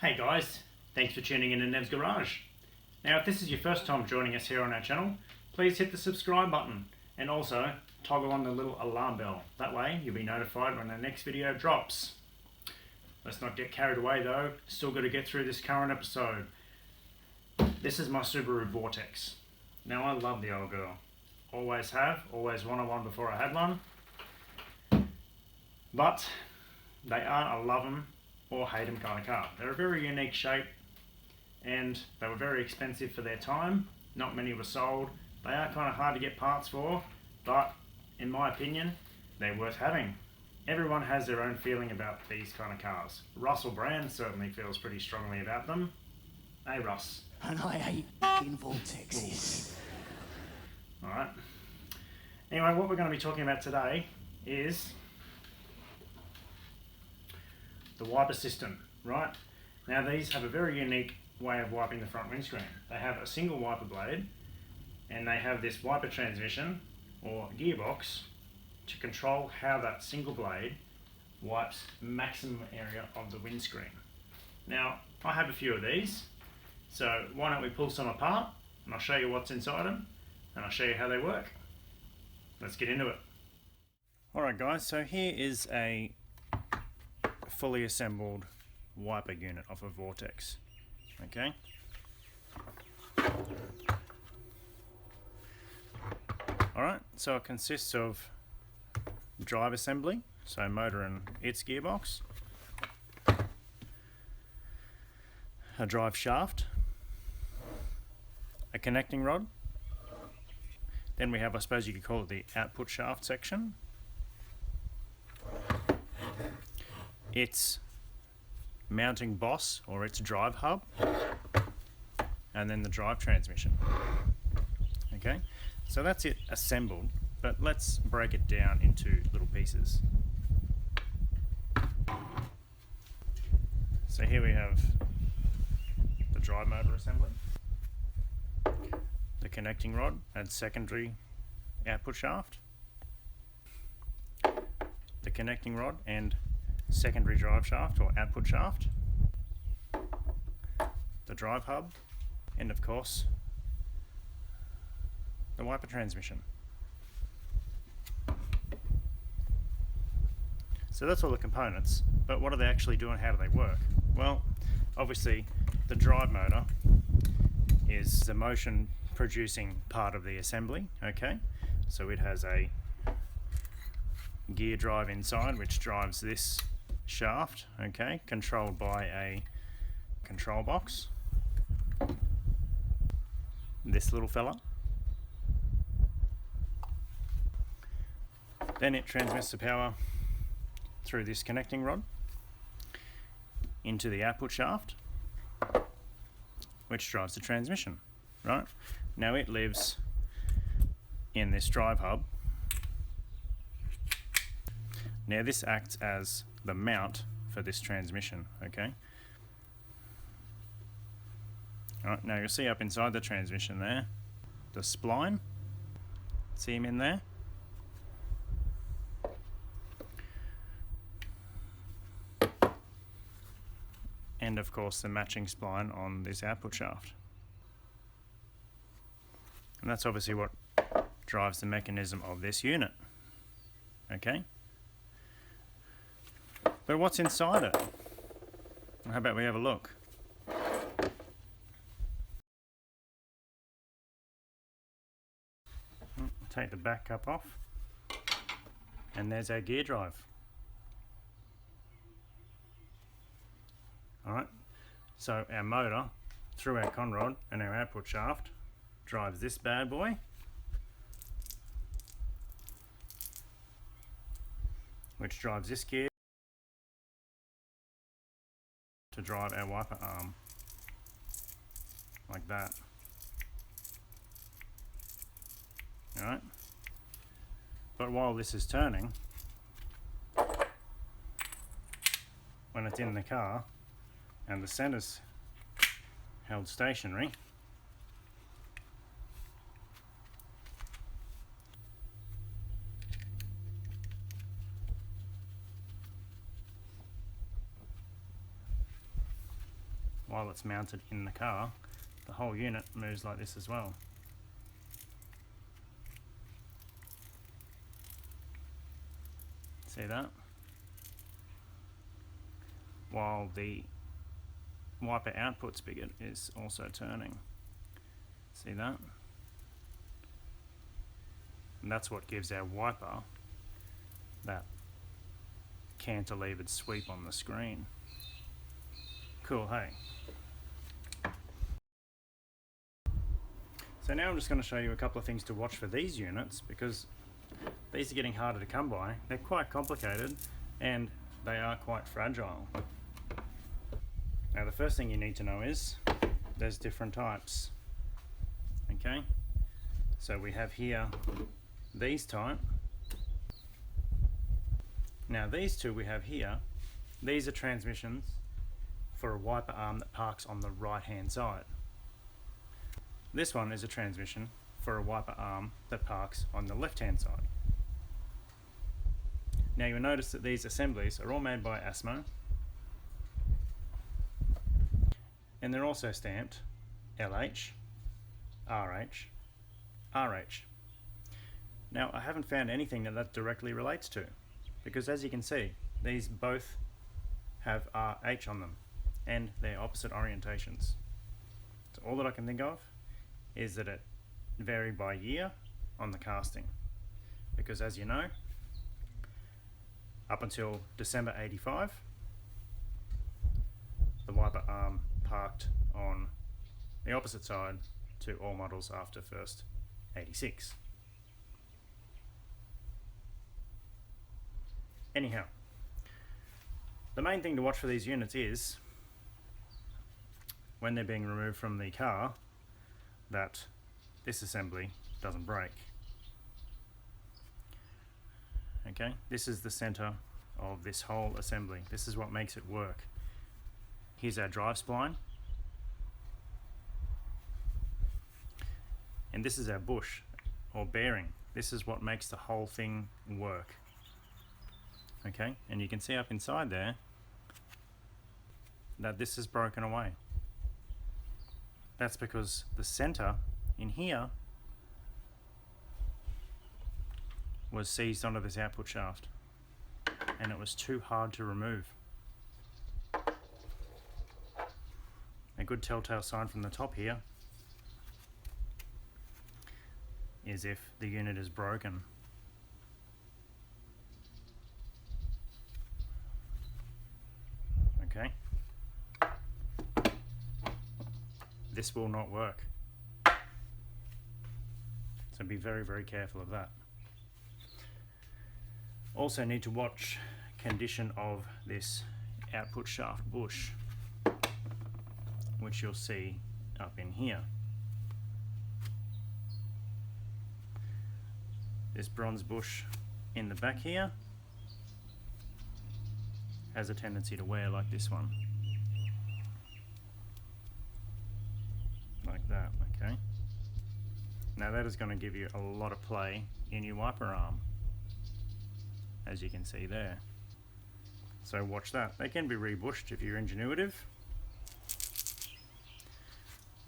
Hey guys, thanks for tuning in to Nev's Garage. Now if this is your first time joining us here on our channel, please hit the subscribe button and also toggle on the little alarm bell. That way you'll be notified when the next video drops. Let's not get carried away though, still got to get through this current episode. This is my Subaru Vortex. Now I love the old girl. Always have, always wanted one before I had one. But they are a love 'em or hate 'em kind of car. They're a very unique shape and they were very expensive for their time. Not many were sold. They are kind of hard to get parts for, but in my opinion, they're worth having. Everyone has their own feeling about these kind of cars. Russell Brand certainly feels pretty strongly about them. Hey Russ. And I hate f***ing Vortexes. Alright. Anyway, what we're going to be talking about today is the wiper system, right? Now these have a very unique way of wiping the front windscreen. They have a single wiper blade and they have this wiper transmission or gearbox to control how that single blade wipes maximum area of the windscreen. Now I have a few of these, so why don't we pull some apart and I'll show you what's inside them and I'll show you how they work. Let's get into it. Alright guys, so here is a fully assembled wiper unit of a Vortex. Okay. Alright, so it consists of drive assembly, so motor and its gearbox, a drive shaft, a connecting rod, then we have, I suppose you could call it the output shaft section, its mounting boss or its drive hub, and then the drive transmission. Okay, so that's it assembled, but let's break it down into little pieces. So here we have the drive motor assembly, the connecting rod and secondary output shaft, the connecting rod and secondary drive shaft or output shaft, the drive hub, and of course the wiper transmission. So that's all the components, but what do they actually do and how do they work? Well, obviously the drive motor is the motion producing part of the assembly. Okay, so it has a gear drive inside which drives this shaft, okay, controlled by a control box, this little fella. Then it transmits the power through this connecting rod into the output shaft, which drives the transmission, right? Now it lives in this drive hub. Now this acts as the mount for this transmission, okay? Alright, now you'll see up inside the transmission there, the spline. See him in there? And of course the matching spline on this output shaft. And that's obviously what drives the mechanism of this unit, okay? But what's inside it? How about we have a look? Take the back cup off, and there's our gear drive. Alright, so our motor through our conrod and our output shaft drives this bad boy, which drives this gear to drive our wiper arm, like that. Alright, but while this is turning, when it's in the car and the center's held stationary, while it's mounted in the car, the whole unit moves like this as well. See that? While the wiper output spigot is also turning. See that? And that's what gives our wiper that cantilevered sweep on the screen. Cool, hey? So now I'm just going to show you a couple of things to watch for these units, because these are getting harder to come by. They're quite complicated and they are quite fragile. Now the first thing you need to know is there's different types. Okay, so we have here these type. Now these two we have here, these are transmissions for a wiper arm that parks on the right hand side. This one is a transmission for a wiper arm that parks on the left hand side. Now you'll notice that these assemblies are all made by Asmo, and they're also stamped LH, RH, RH. Now I haven't found anything that directly relates to, because as you can see, these both have RH on them and they're opposite orientations. So all that I can think of is that it varied by year on the casting, because as you know, up until December 85, the wiper arm parked on the opposite side to all models after 1st 86. Anyhow, the main thing to watch for these units is when they're being removed from the car, that this assembly doesn't break. Okay, this is the center of this whole assembly. This is what makes it work. Here's our drive spline, and this is our bush or bearing. This is what makes the whole thing work. Okay, and you can see up inside there that this is broken away. That's because the center in here was seized onto this output shaft and it was too hard to remove. A good telltale sign from the top here is if the unit is broken. Okay, this will not work, so be very, very careful of that. Also need to watch condition of this output shaft bush, which you'll see up in here. This bronze bush in the back here has a tendency to wear like this one. Like that, okay? Now that is going to give you a lot of play in your wiper arm, as you can see there. So watch that. They can be rebushed if you're ingenuitive.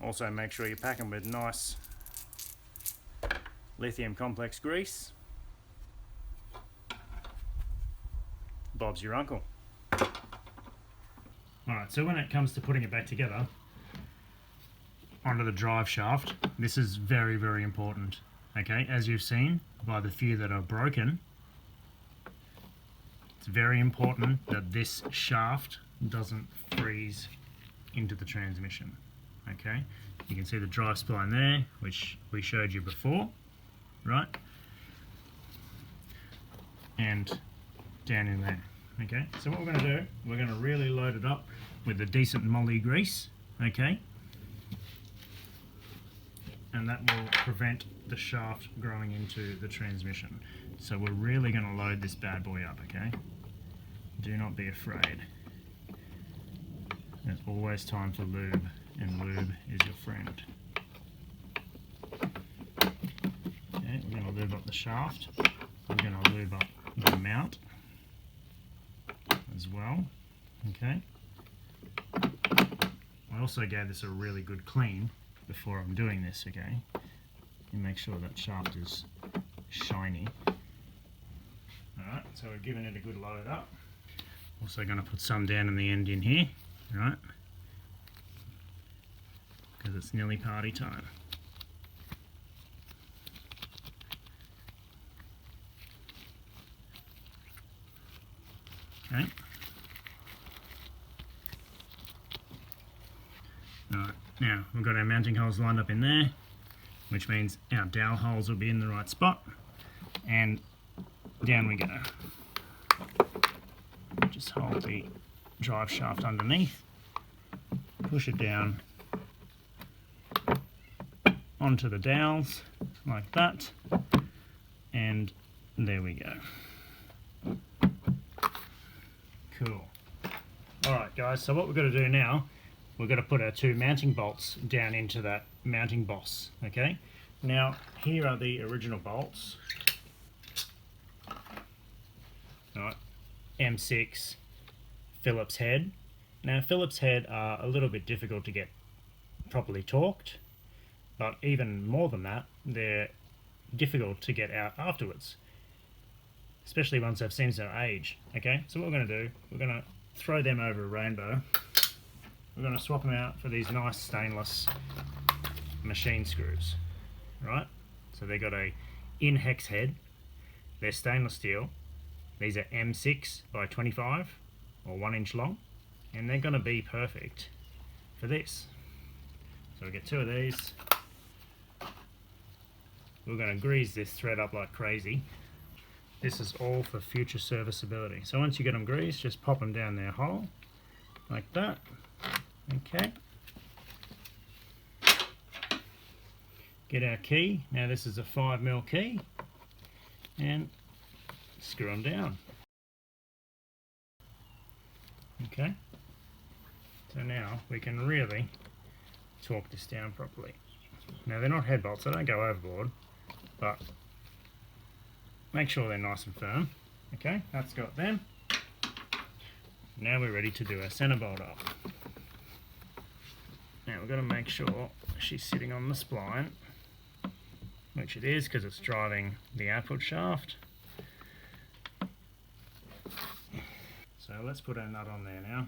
Also make sure you pack them with nice lithium complex grease. Bob's your uncle. Alright, so when it comes to putting it back together onto the drive shaft, this is very, very important. Okay, as you've seen by the few that are broken, it's very important that this shaft doesn't freeze into the transmission. Okay, you can see the drive spline there, which we showed you before, right? And down in there. Okay, so what we're going to do, we're going to really load it up with a decent moly grease, okay? And that will prevent the shaft growing into the transmission. So we're really going to load this bad boy up, okay? Do not be afraid. There's always time for lube, and lube is your friend. Okay, we're going to lube up the shaft. We're going to lube up the mount as well, okay? I also gave this a really good clean before I'm doing this, okay? And make sure that shaft is shiny. Alright, so we're giving it a good load up. Also going to put some down in the end in here, right? Because it's nearly party time. Okay. Alright, now we've got our mounting holes lined up in there, which means our dowel holes will be in the right spot, and down we go. Just hold the drive shaft underneath, push it down onto the dowels like that, and there we go. Cool. Alright guys, so what we're going to do now, we're going to put our two mounting bolts down into that mounting boss, okay? Now, here are the original bolts. Alright, M6, Phillips head. Now, Phillips head are a little bit difficult to get properly torqued, but even more than that, they're difficult to get out afterwards, especially once they've seen their age, okay? So what we're going to do, we're going to throw them over a rainbow. We're going to swap them out for these nice stainless machine screws, right? So they've got a in-hex head, they're stainless steel, these are M6 by 25 or 1 inch long, and they're going to be perfect for this. So we get two of these. We're going to grease this thread up like crazy. This is all for future serviceability. So once you get them greased, just pop them down their hole like that. Okay. Get our key. Now this is a 5mm key, and screw them down. Okay. So now we can really torque this down properly. Now they're not head bolts, so don't go overboard, but make sure they're nice and firm. Okay, that's got them. Now we're ready to do our centre bolt up. Now we've got to make sure she's sitting on the spline, which it is because it's driving the output shaft. So let's put our nut on there now.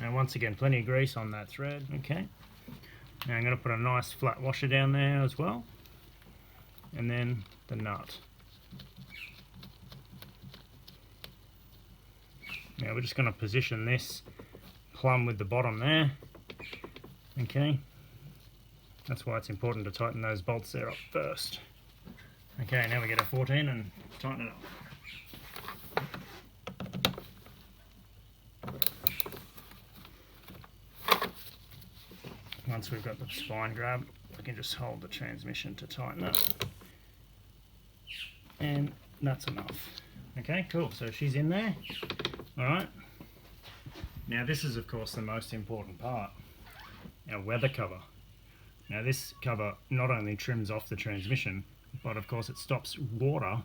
Now once again, plenty of grease on that thread. Okay. Now I'm going to put a nice flat washer down there as well, and then the nut. Now we're just going to position this plumb with the bottom there. Okay, that's why it's important to tighten those bolts there up first. Okay, now we get a 14 and tighten it up. Once we've got the spine grab, we can just hold the transmission to tighten it. And that's enough. Okay, cool. So she's in there. Alright. Now this is of course the most important part. Our weather cover. Now this cover not only trims off the transmission, but of course it stops water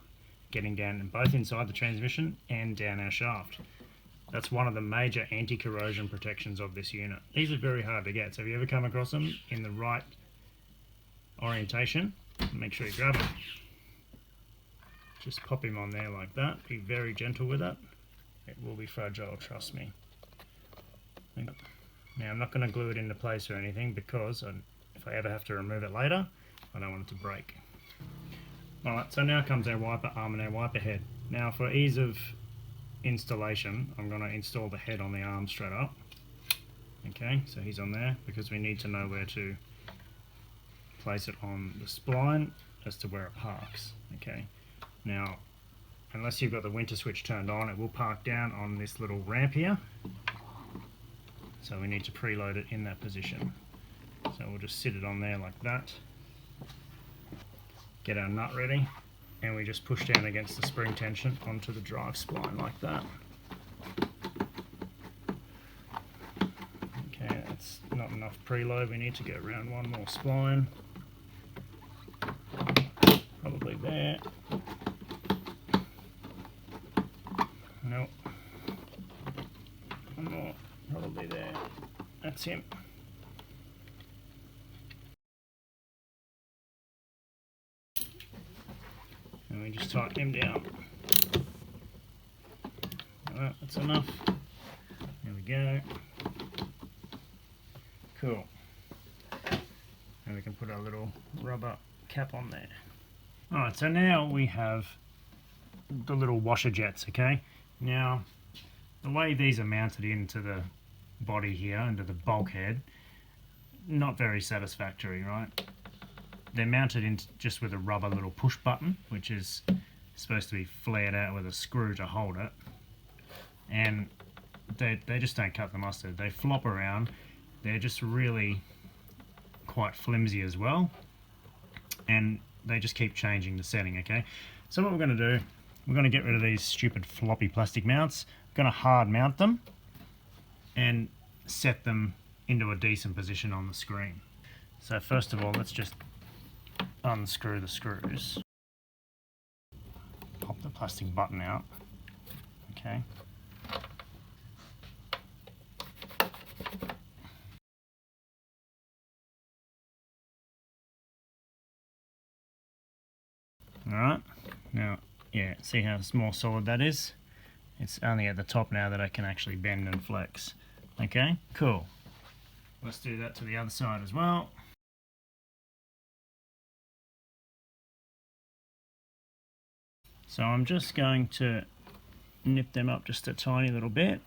getting down both inside the transmission and down our shaft. That's one of the major anti-corrosion protections of this unit. These are very hard to get, so if you ever come across them in the right orientation, make sure you grab them. Just pop him on there like that. Be very gentle with it. It will be fragile, trust me. Now I'm not going to glue it into place or anything because if I ever have to remove it later, I don't want it to break. Alright, so now comes our wiper arm and our wiper head. Now for ease of installation, I'm going to install the head on the arm straight up. Okay, so he's on there because we need to know where to place it on the spline as to where it parks. Okay, now unless you've got the winter switch turned on, it will park down on this little ramp here, so we need to preload it in that position. So we'll just sit it on there like that, get our nut ready, and we just push down against the spring tension onto the drive spline like that. Okay, that's not enough preload, we need to get around one more spline. Probably there. Nope. One more, probably probably there. That's him. And we just tighten him down. Alright, that's enough. There we go. Cool. And we can put our little rubber cap on there. Alright, so now we have the little washer jets, okay? Now, the way these are mounted into the body here, into the bulkhead, not very satisfactory, right? They're mounted in just with a rubber little push button, which is supposed to be flared out with a screw to hold it. And they just don't cut the mustard. They flop around. They're just really quite flimsy as well. And they just keep changing the setting, okay? So what we're going to do, we're going to get rid of these stupid floppy plastic mounts. We're going to hard mount them and set them into a decent position on the screen. So first of all, let's just unscrew the screws. Pop the plastic button out. Okay. Alright, now, yeah, see how more solid that is? It's only at the top now that I can actually bend and flex. Okay, cool. Let's do that to the other side as well. So I'm just going to nip them up just a tiny little bit.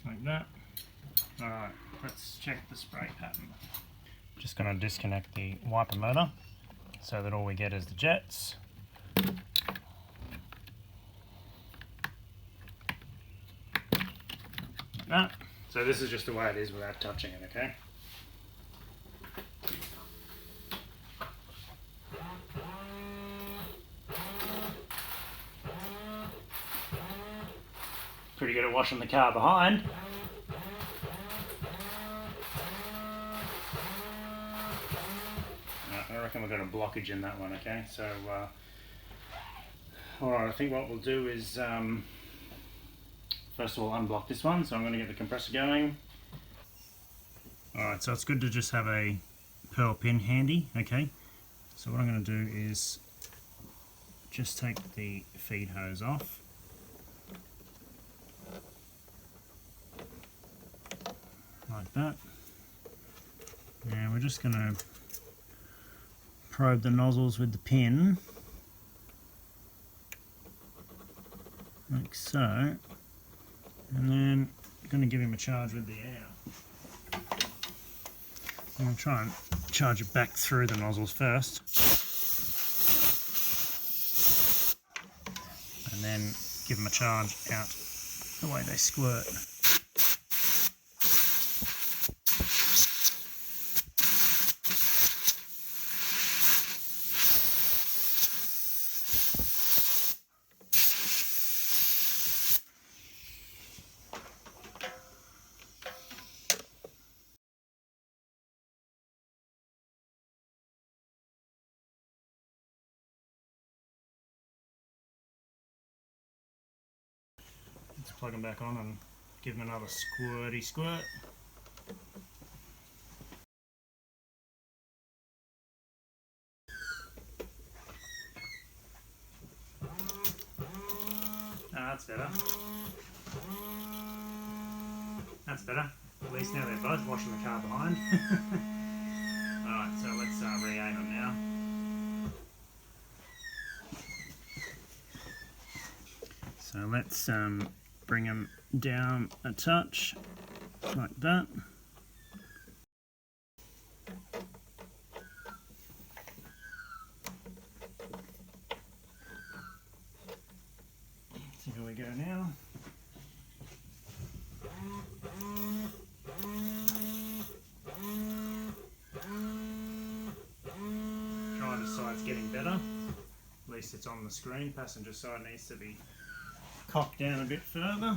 Like that. Alright, let's check the spray pattern. Just going to disconnect the wiper motor so that all we get is the jets. Like that. So this is just the way it is without touching it, okay? Pretty good at washing the car behind. I reckon we've got a blockage in that one, okay? So, alright, I think what we'll do is, first of all, unblock this one. So I'm going to get the compressor going. Alright, so it's good to just have a pearl pin handy, okay? So what I'm going to do is just take the feed hose off. Like that. And we're just going to probe the nozzles with the pin, like so, and then I'm going to give him a charge with the air. I'm going to try and charge it back through the nozzles first, and then give them a charge out the way they squirt. Let's plug them back on and give them another squirty squirt. That's better. That's better. At least now they're both washing the car behind. Alright, so let's re-aim them now. So let's bring them down a touch, like that. So here we go now. Driver side's getting better. At least it's on the screen. Passenger side needs to be cocked down a bit further.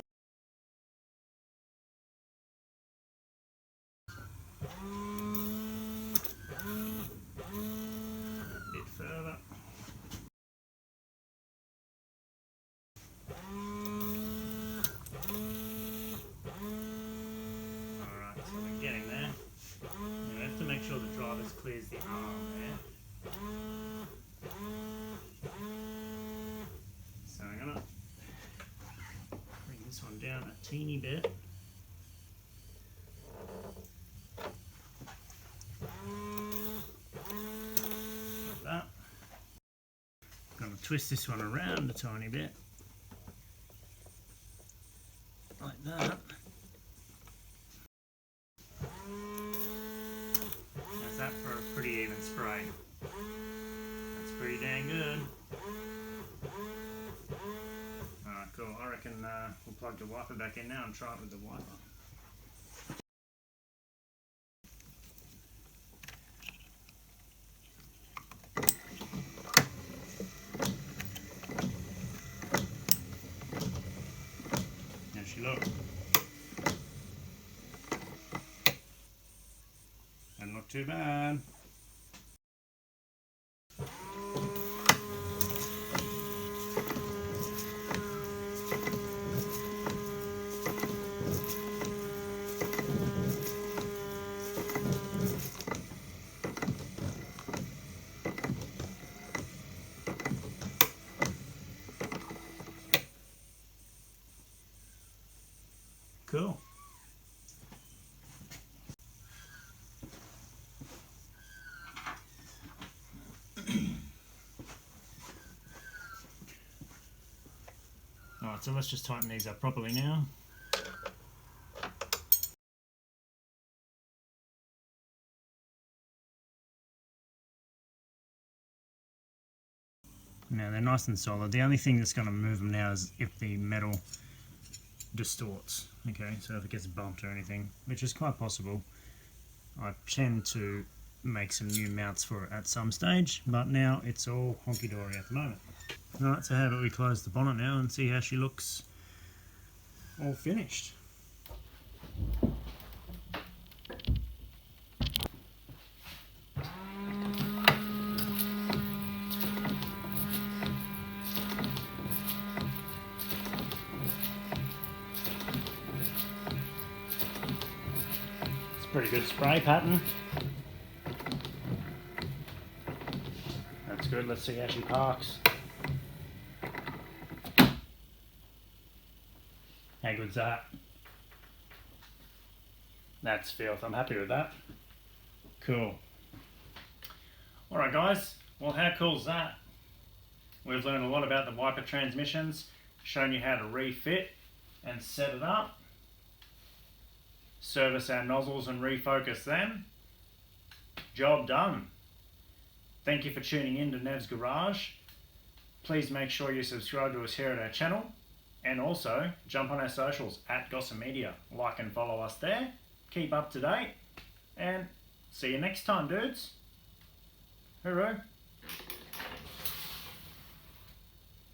clears the arm there. So I'm gonna bring this one down a teeny bit. Like that. I'm gonna twist this one around a tiny bit. Like that. How's that for a pretty even spray? That's pretty dang good. Alright, cool. I reckon we'll plug the wiper back in now and try it with the wiper. There she looks. Doesn't look too bad. Cool. Alright, so let's just tighten these up properly now. Now they're nice and solid. The only thing that's going to move them now is if the metal distorts. Okay, so if it gets bumped or anything, which is quite possible. I tend to make some new mounts for it at some stage, but now it's all honky-dory at the moment. Alright, so how about we close the bonnet now and see how she looks all finished. Pretty good spray pattern. That's good. Let's see how she parks. How good's that? That's filth. I'm happy with that. Cool. Alright guys, well how cool is that? We've learned a lot about the wiper transmissions, shown you how to refit and set it up. Service our nozzles and refocus them. Job done. Thank you for tuning in to Nev's Garage. Please make sure you subscribe to us here at our channel, and also jump on our socials at Gossa Media. Like and follow us there. Keep up to date, and see you next time, dudes. Hooroo.